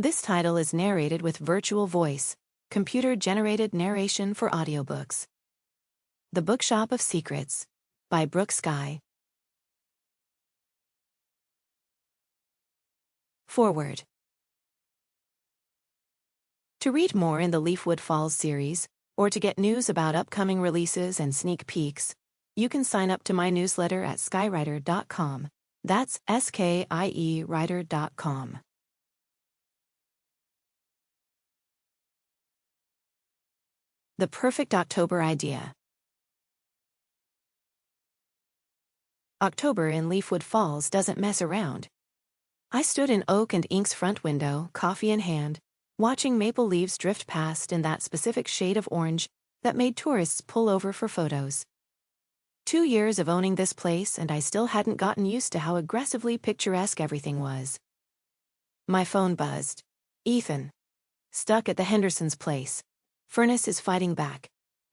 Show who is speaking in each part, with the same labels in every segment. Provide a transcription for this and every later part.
Speaker 1: This title is narrated with virtual voice, computer-generated narration for audiobooks. The Bookshop of Secrets, by Brooke Skie. Foreword. To read more in the Leafwood Falls series, or to get news about upcoming releases and sneak peeks, you can sign up to my newsletter at skiewriter.com. That's SKIE writer.com. The Perfect October Idea. October in Leafwood Falls doesn't mess around. I stood in Oak and Ink's front window, coffee in hand, watching maple leaves drift past in that specific shade of orange that made tourists pull over for photos. 2 years of owning this place and I still hadn't gotten used to how aggressively picturesque everything was. My phone buzzed. Ethan. Stuck at the Hendersons' place. Furnace is fighting back.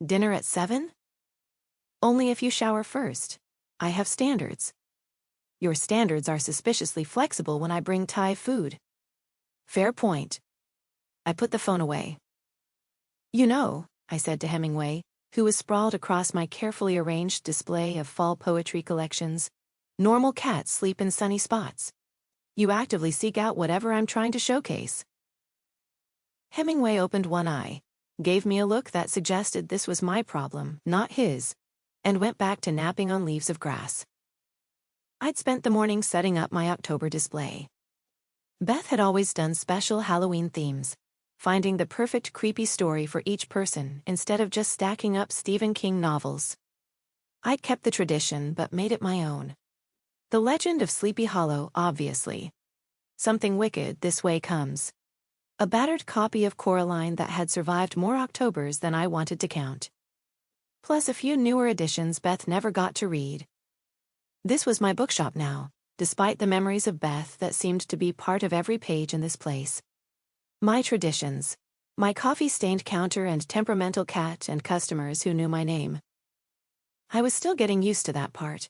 Speaker 1: Dinner at 7? Only if you shower first. I have standards. Your standards are suspiciously flexible when I bring Thai food. Fair point. I put the phone away. You know, I said to Hemingway, who was sprawled across my carefully arranged display of fall poetry collections, normal cats sleep in sunny spots. You actively seek out whatever I'm trying to showcase. Hemingway opened one eye, gave me a look that suggested this was my problem, not his, and went back to napping on leaves of grass. I'd spent the morning setting up my October display. Beth had always done special Halloween themes, finding the perfect creepy story for each person instead of just stacking up Stephen King novels. I'd kept the tradition but made it my own. The Legend of Sleepy Hollow, obviously. Something wicked this way comes. A battered copy of Coraline that had survived more Octobers than I wanted to count. Plus a few newer editions Beth never got to read. This was my bookshop now, despite the memories of Beth that seemed to be part of every page in this place. My traditions, my coffee-stained counter and temperamental cat and customers who knew my name. I was still getting used to that part.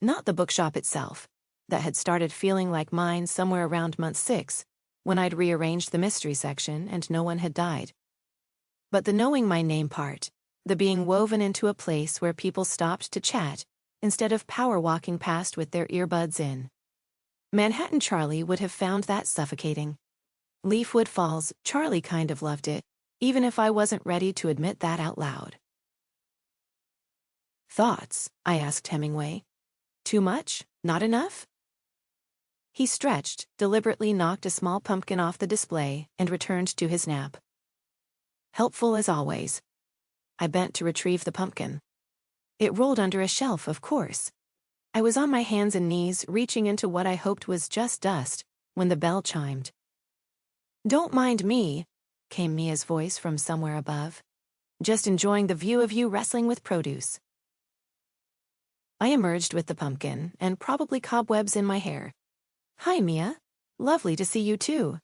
Speaker 1: Not the bookshop itself, that had started feeling like mine somewhere around month 6, when I'd rearranged the mystery section and no one had died. But the knowing my name part, the being woven into a place where people stopped to chat, instead of power walking past with their earbuds in. Manhattan Charlie would have found that suffocating. Leafwood Falls, Charlie kind of loved it, even if I wasn't ready to admit that out loud. Thoughts? I asked Hemingway. Too much? Not enough? He stretched, deliberately knocked a small pumpkin off the display, and returned to his nap. Helpful as always. I bent to retrieve the pumpkin. It rolled under a shelf, of course. I was on my hands and knees, reaching into what I hoped was just dust, when the bell chimed. Don't mind me, came Mia's voice from somewhere above. Just enjoying the view of you wrestling with produce. I emerged with the pumpkin, and probably cobwebs in my hair. Hi, Mia. Lovely to see you too.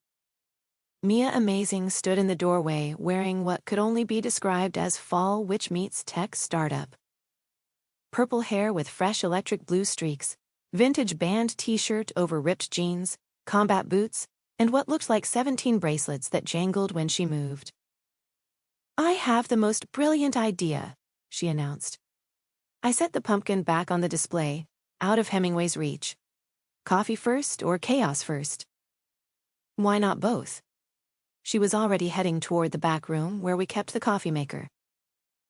Speaker 1: Mia Amazing stood in the doorway wearing what could only be described as fall witch meets tech startup. Purple hair with fresh electric blue streaks, vintage band t-shirt over ripped jeans, combat boots, and what looked like 17 bracelets that jangled when she moved. I have the most brilliant idea, she announced. I set the pumpkin back on the display, out of Hemingway's reach. Coffee first or chaos first? Why not both? She was already heading toward the back room where we kept the coffee maker.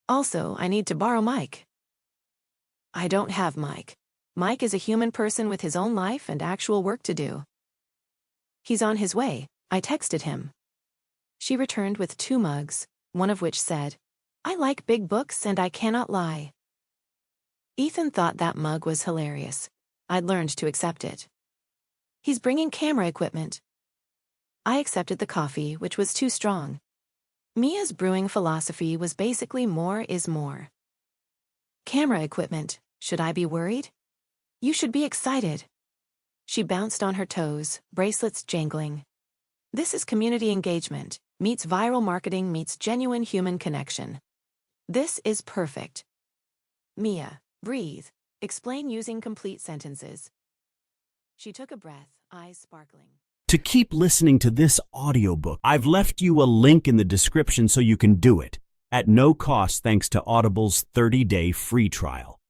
Speaker 1: Also, I need to borrow Mike. I don't have Mike. Mike is a human person with his own life and actual work to do. He's on his way, I texted him. She returned with 2 mugs, one of which said, I like big books and I cannot lie. Ethan thought that mug was hilarious. I'd learned to accept it. He's bringing camera equipment. I accepted the coffee, which was too strong. Mia's brewing philosophy was basically more is more. Camera equipment, should I be worried? You should be excited. She bounced on her toes, bracelets jangling. This is community engagement, meets viral marketing meets genuine human connection. This is perfect. Mia, breathe. Explain using complete sentences. She took a breath, eyes sparkling.
Speaker 2: To keep listening to this audiobook, I've left you a link in the description so you can do it, at no cost thanks to Audible's 30-day free trial.